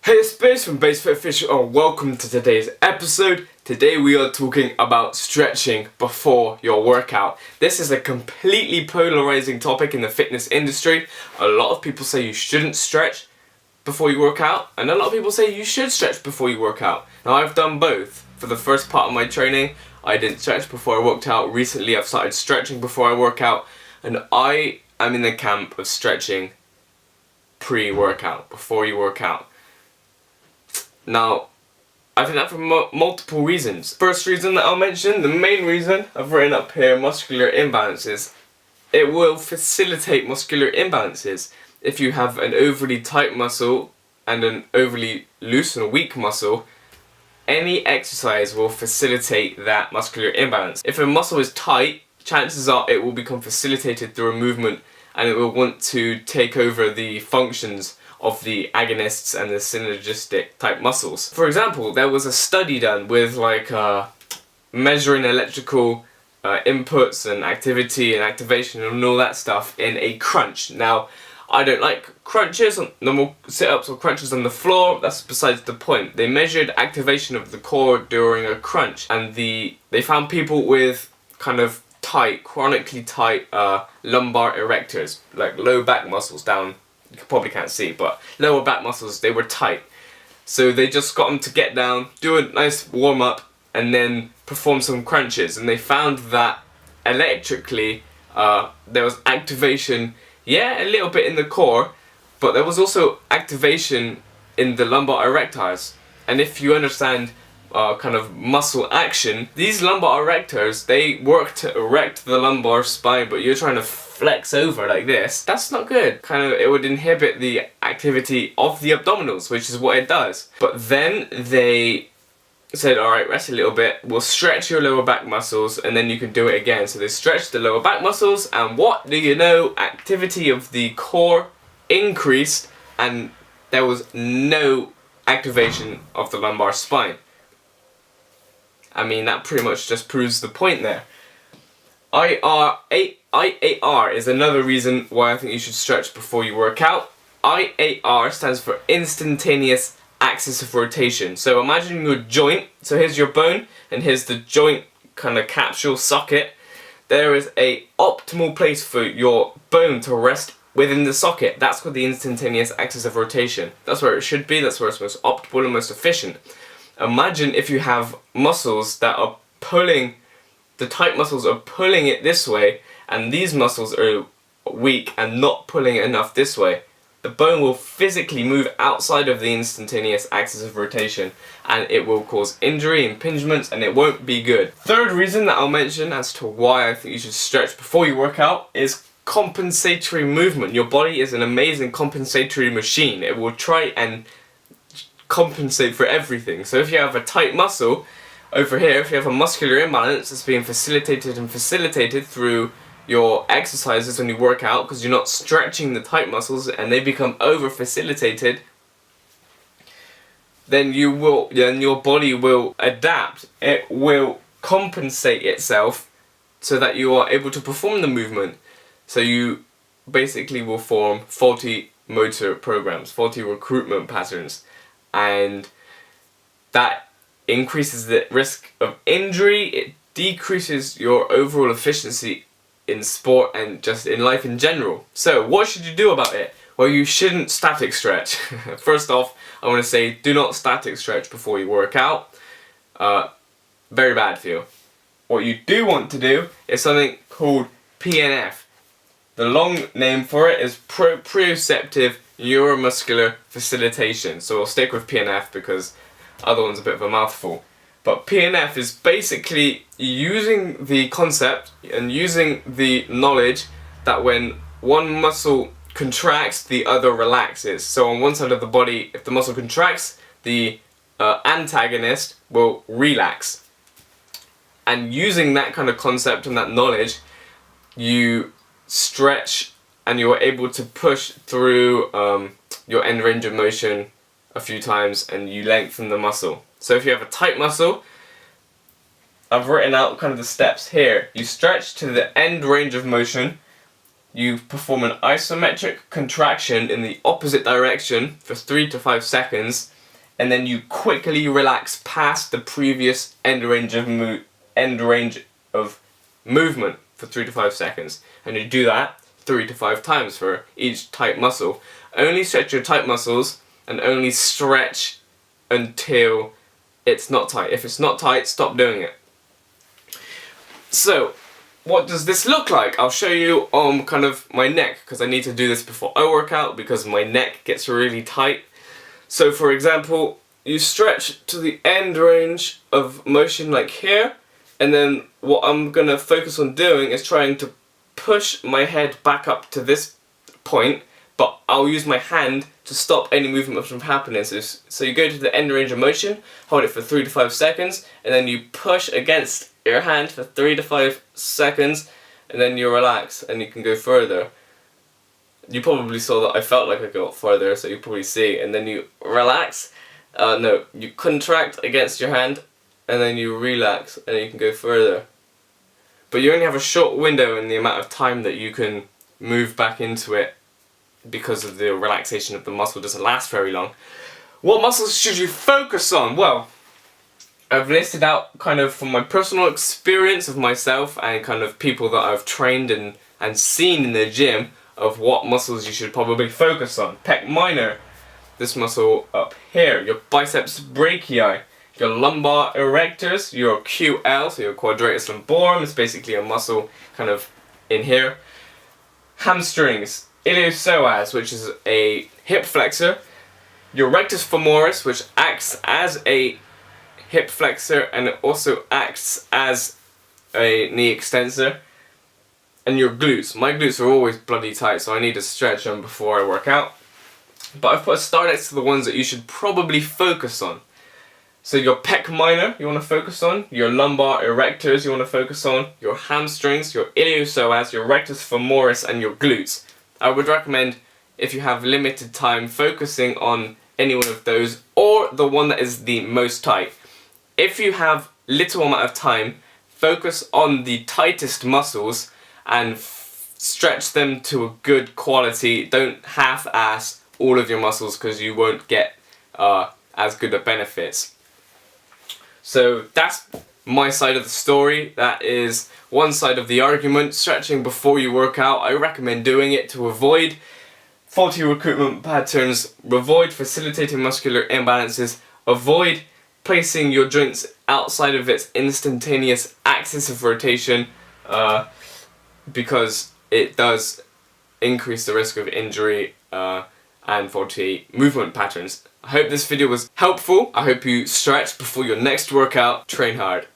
Hey, it's Base from BaseFit Official and welcome to today's episode. Today we are talking about stretching before your workout. This is a completely polarizing topic in the fitness industry. A lot of people say you shouldn't stretch before you work out, and a lot of people say you should stretch before you work out. Now I've done both. For the first part of my training, I didn't stretch before I worked out. Recently I've started stretching before I work out, and I am in the camp of stretching pre-workout, before you work out. Now, I think that for multiple reasons. First reason that I'll mention, the main reason I've written up here, muscular imbalances. It will facilitate muscular imbalances. If you have an overly tight muscle and an overly loose and weak muscle, any exercise will facilitate that muscular imbalance. If a muscle is tight, chances are it will become facilitated through a movement and it will want to take over the functions of the agonists and the synergistic type muscles. For example, there was a study done with measuring electrical inputs and activity and activation and all that stuff in a crunch. Now, I don't like crunches, normal sit-ups or crunches on the floor, that's besides the point. They measured activation of the core during a crunch, and they found people with kind of tight, chronically tight lumbar erectors, like low back muscles down. You probably can't see, but lower back muscles, they were tight. So they just got them to get down, do a nice warm up, and then perform some crunches. And they found that electrically, there was activation, a little bit in the core, but there was also activation in the lumbar erectors. And if you understand kind of muscle action, these lumbar erectors, they work to erect the lumbar spine, but you're trying to flex over like this. That's not good. It would inhibit the activity of the abdominals, which is what it does. But then they said, alright, rest a little bit, we'll stretch your lower back muscles and then you can do it again. So they stretched the lower back muscles, and what do you know? Activity of the core increased and there was no activation of the lumbar spine. I mean, that pretty much just proves the point there. IAR is another reason why I think you should stretch before you work out. IAR stands for instantaneous axis of rotation. So imagine your joint, so here's your bone and here's the joint kind of capsule socket. There is a optimal place for your bone to rest within the socket. That's called the instantaneous axis of rotation. That's where it should be, that's where it's most optimal and most efficient. Imagine if you have muscles that are pulling, the tight muscles are pulling it this way, and these muscles are weak and not pulling it enough this way. The bone will physically move outside of the instantaneous axis of rotation, and it will cause injury, impingements, and it won't be good. Third reason that I'll mention as to why I think you should stretch before you work out is compensatory movement. Your body is an amazing compensatory machine. It will try and compensate for everything. So if you have a tight muscle over here, if you have a muscular imbalance that's being facilitated through your exercises when you work out, because you're not stretching the tight muscles and they become over facilitated, then your body will adapt. It will compensate itself so that you are able to perform the movement. So you basically will form faulty motor programs, faulty recruitment patterns, and that increases the risk of injury. It decreases your overall efficiency in sport and just in life in general. So what should you do about it? Well, you shouldn't static stretch. First off, I want to say do not static stretch before you work out. Very bad for you. What you do want to do is something called PNF. The long name for it is proprioceptive neuromuscular facilitation. So we'll stick with PNF because other one's a bit of a mouthful. But PNF is basically using the concept and using the knowledge that when one muscle contracts, the other relaxes. So on one side of the body, if the muscle contracts, the antagonist will relax. And using that kind of concept and that knowledge, you stretch and you're able to push through your end range of motion a few times and you lengthen the muscle. So if you have a tight muscle, I've written out kind of the steps here. You stretch to the end range of motion you perform an isometric contraction in the opposite direction for 3 to 5 seconds, and then you quickly relax past the previous end range of movement for 3 to 5 seconds. And you do that 3 to 5 times for each tight muscle. Only stretch your tight muscles and only stretch until it's not tight. If it's not tight, stop doing it. So, what does this look like? I'll show you on kind of my neck, because I need to do this before I work out because my neck gets really tight. So for example, you stretch to the end range of motion like here, and then what I'm going to focus on doing is trying to push my head back up to this point, but I'll use my hand to stop any movement from happening. So you go to the end range of motion, hold it for 3 to 5 seconds, and then you push against your hand for 3 to 5 seconds, and then you relax and you can go further. You probably saw that I felt like I got further, so you probably see, and then you relax. No, you contract against your hand, and then you relax, and you can go further. But you only have a short window in the amount of time that you can move back into it, because of the relaxation of the muscle doesn't last very long. What muscles should you focus on? Well, I've listed out kind of from my personal experience of myself and kind of people that I've trained and seen in the gym of what muscles you should probably focus on. Pec minor, this muscle up here, your biceps brachii, your lumbar erectors, your QL, so your quadratus lumborum, is basically a muscle kind of in here. Hamstrings, iliopsoas, which is a hip flexor, your rectus femoris, which acts as a hip flexor and it also acts as a knee extensor, and your glutes. My glutes are always bloody tight, so I need to stretch them before I work out. But I've put a star next to the ones that you should probably focus on. So your pec minor you want to focus on, your lumbar erectors you want to focus on, your hamstrings, your iliopsoas, your rectus femoris, and your glutes. I would recommend, if you have limited time, focusing on any one of those or the one that is the most tight. If you have little amount of time, focus on the tightest muscles and stretch them to a good quality. Don't half-ass all of your muscles because you won't get as good of benefits. So that's my side of the story. That is one side of the argument. Stretching before you work out, I recommend doing it to avoid faulty recruitment patterns, avoid facilitating muscular imbalances, avoid placing your joints outside of its instantaneous axis of rotation, because it does increase the risk of injury and faulty movement patterns. I hope this video was helpful. I hope you stretch before your next workout. Train hard.